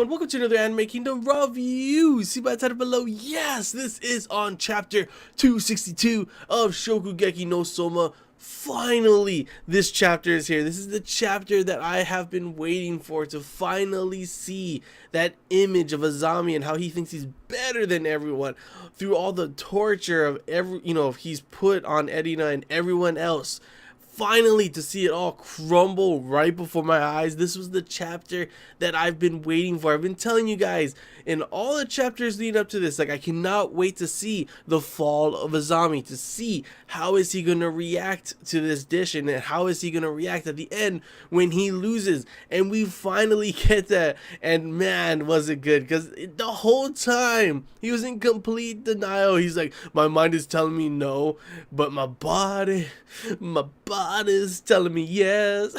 everyone, welcome to another Anime Kingdom review. See by the title below, yes, this is on chapter 262 of Shokugeki no Soma. Finally, this chapter is here. This is the chapter that I have been waiting for, to finally see that image of Azami and how he thinks he's better than everyone through all the torture of he's put on Edina and everyone else. Finally, to see it all crumble right before my eyes. This was the chapter that I've been waiting for. I've been telling you guys in all the chapters leading up to this, like, I cannot wait to see the fall of Azami, to see how is he going to react to this dish, and how is he going to react at the end when he loses. And we finally get that, and man, was it good, because the whole time he was in complete denial. He's like, my mind is telling me no, but my body is telling me yes.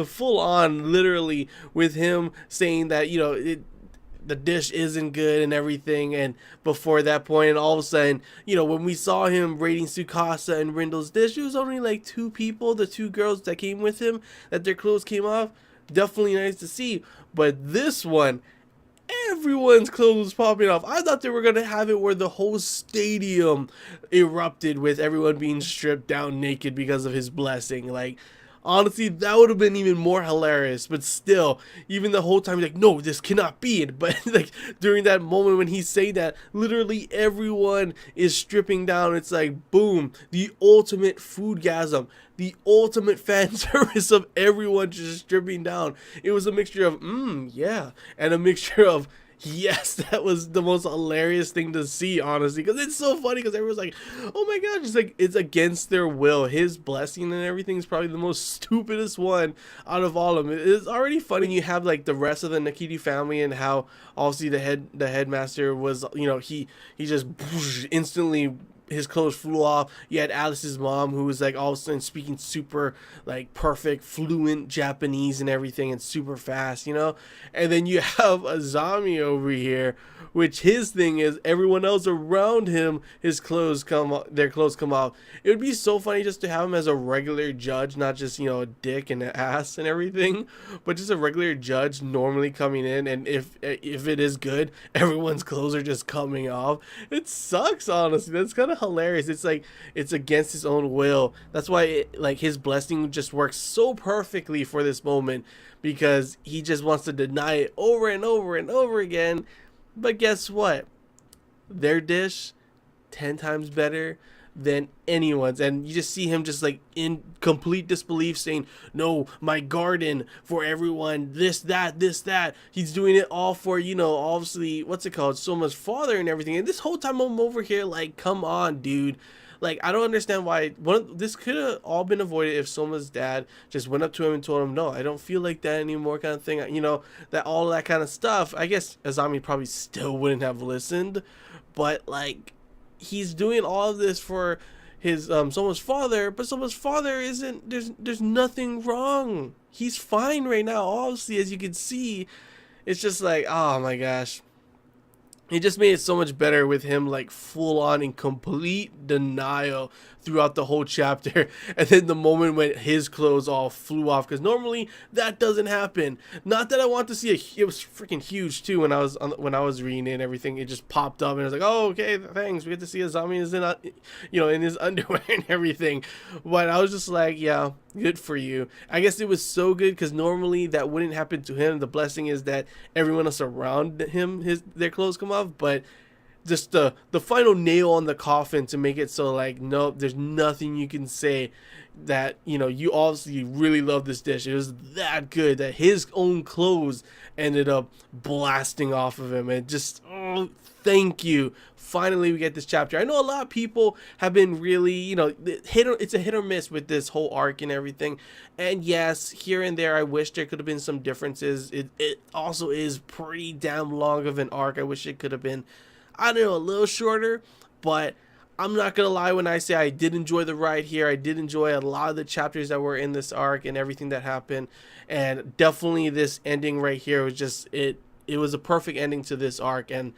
Full on, literally, with him saying that, the dish isn't good and everything. And before that point, and all of a sudden, when we saw him raiding Tsukasa and Rindle's dish, it was only like two people, the two girls that came with him, that their clothes came off. Definitely nice to see. But this one, everyone's clothes was popping off. I thought they were gonna have it where the whole stadium erupted with everyone being stripped down naked because of his blessing. Like, honestly, that would have been even more hilarious. But still, even the whole time, he's like, no, this cannot be it. But like, during that moment when he's saying that, literally everyone is stripping down. It's like, boom, the ultimate foodgasm, the ultimate fan service of everyone just stripping down. It was a mixture of yeah, and a mixture of yes. That was the most hilarious thing to see, honestly, because it's so funny, because everyone's like, oh my god, just like, it's against their will. His blessing and everything is probably the most stupidest one out of all of them. It's already funny. You have like the rest of the Nakiti family, and how obviously the headmaster was, he just instantly, his clothes flew off. You had Alice's mom, who was like all of a sudden speaking super like perfect fluent Japanese and everything, and super fast, and then you have Azami over here, which his thing is everyone else around him, their clothes come off. It would be so funny just to have him as a regular judge, not just a dick and an ass and everything, but just a regular judge normally coming in, and if it is good, everyone's clothes are just coming off. It sucks, honestly. That's kind of hilarious. It's like, it's against his own will. That's why his blessing just works so perfectly for this moment, because he just wants to deny it over and over and over again. But guess what? Their dish, 10 times better than anyone's. And you just see him just like in complete disbelief, saying, no, my garden for everyone, this, that. He's doing it all for, obviously, what's it called, Soma's father and everything. And this whole time I'm over here like, come on, dude. Like, I don't understand why this could have all been avoided if Soma's dad just went up to him and told him, no, I don't feel like that anymore, kind of thing. That all that kind of stuff. I guess Azami probably still wouldn't have listened, but like, he's doing all of this for his Soma's father, but Soma's father isn't, there's nothing wrong. He's fine right now, obviously, as you can see. It's just like, oh my gosh. It just made it so much better with him like full on in complete denial throughout the whole chapter, and then the moment when his clothes all flew off, because normally that doesn't happen. Not that I want to see it was freaking huge too. When I was reading it and everything, it just popped up and I was like, oh, okay, thanks, we get to see Azami is in his underwear and everything. But I was just like, yeah, good for you. I guess it was so good, because normally that wouldn't happen to him. The blessing is that everyone else around him, their clothes come off. But just the final nail on the coffin to make it so like, nope, there's nothing you can say that you obviously really love this dish. It was that good that his own clothes ended up blasting off of him. And just, oh, thank you. Finally, we get this chapter. I know a lot of people have been really, it's a hit or miss with this whole arc and everything. And yes, here and there, I wish there could have been some differences. It also is pretty damn long of an arc. I wish it could have been, I don't know, a little shorter. But I'm not going to lie when I say I did enjoy the ride here. I did enjoy a lot of the chapters that were in this arc and everything that happened. And definitely this ending right here was just, it was a perfect ending to this arc. And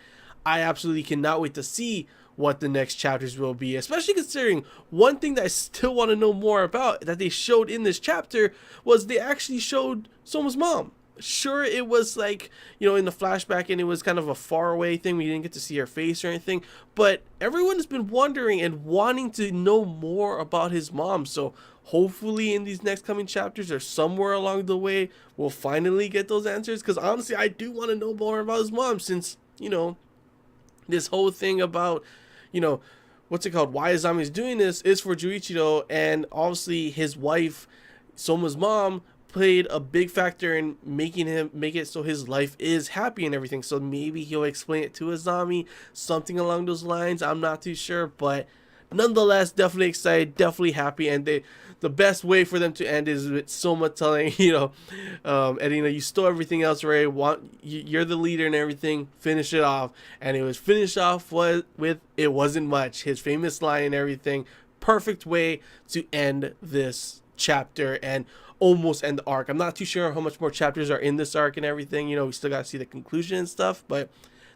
I absolutely cannot wait to see what the next chapters will be, especially considering one thing that I still want to know more about that they showed in this chapter was they actually showed Soma's mom. sure, it was like, you know, in the flashback, and it was kind of a far away thing. We didn't get to see her face or anything, but everyone has been wondering and wanting to know more about his mom. So hopefully in these next coming chapters or somewhere along the way, we'll finally get those answers. Because honestly, I do want to know more about his mom, since, you know, this whole thing about, you know, what's it called, why Azami's doing this is for Juichiro, and obviously his wife, Soma's mom, played a big factor in making him make it so his life is happy and everything. So maybe he'll explain it to Azami, something along those lines. I'm not too sure, but nonetheless, definitely excited, definitely happy. And the best way for them to end is with Soma telling, you know, Edina, you stole everything else, right? You're the leader and everything. Finish it off. And it was finished off with it wasn't much. His famous line and everything. Perfect way to end this chapter and almost end the arc. I'm not too sure how much more chapters are in this arc and everything. You know, we still got to see the conclusion and stuff, but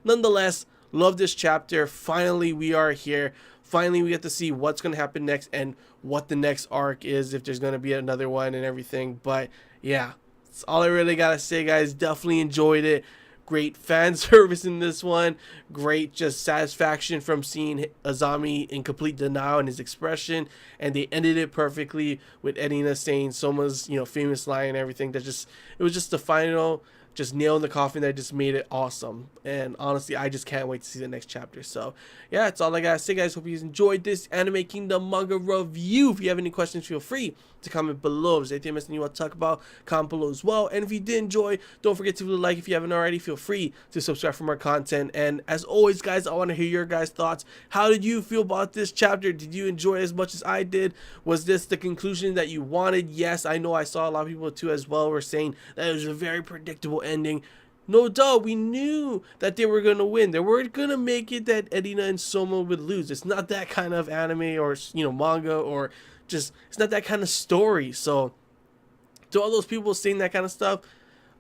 nonetheless, love this chapter. Finally, we are here. Finally, we get to see what's going to happen next and what the next arc is, if there's going to be another one and everything. But yeah, that's all I really got to say, guys. Definitely enjoyed it. Great fan service in this one. Great just satisfaction from seeing Azami in complete denial in his expression. And they ended it perfectly with Edina saying Soma's, you know, famous line and everything. That just, it was just the final, just nail in the coffin that just made it awesome. And honestly, I just can't wait to see the next chapter. So yeah, that's all I gotta say, guys. Hope you enjoyed this Anime Kingdom manga review. If you have any questions, feel free to comment below. If there's anything else you want to talk about, comment below as well. And if you did enjoy, don't forget to leave a like. If you haven't already, feel free to subscribe for more content. And as always, guys, I want to hear your guys' thoughts. How did you feel about this chapter? Did you enjoy it as much as I did? Was this the conclusion that you wanted? Yes, I know I saw a lot of people too as well were saying that it was a very predictable ending. No doubt, we knew that they were going to win. They weren't going to make it that Edina and Soma would lose. It's not that kind of anime or, you know, manga, or just, it's not that kind of story. So to all those people saying that kind of stuff,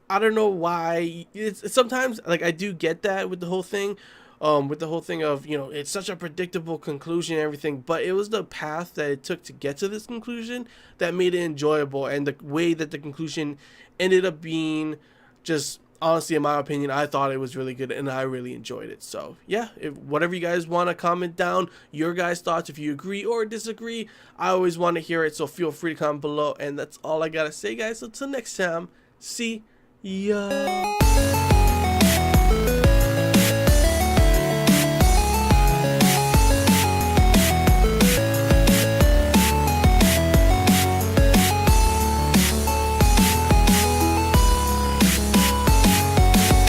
I don't know why. It's sometimes, like, I do get that with the whole thing. With the whole thing of, you know, it's such a predictable conclusion and everything, but it was the path that it took to get to this conclusion that made it enjoyable, and the way that the conclusion ended up being, just honestly, in my opinion, I thought it was really good and I really enjoyed it. So yeah, if whatever you guys want to comment down your guys' thoughts, if you agree or disagree, I always want to hear it, so feel free to comment below. And that's all I gotta say, guys. So until next time, see ya.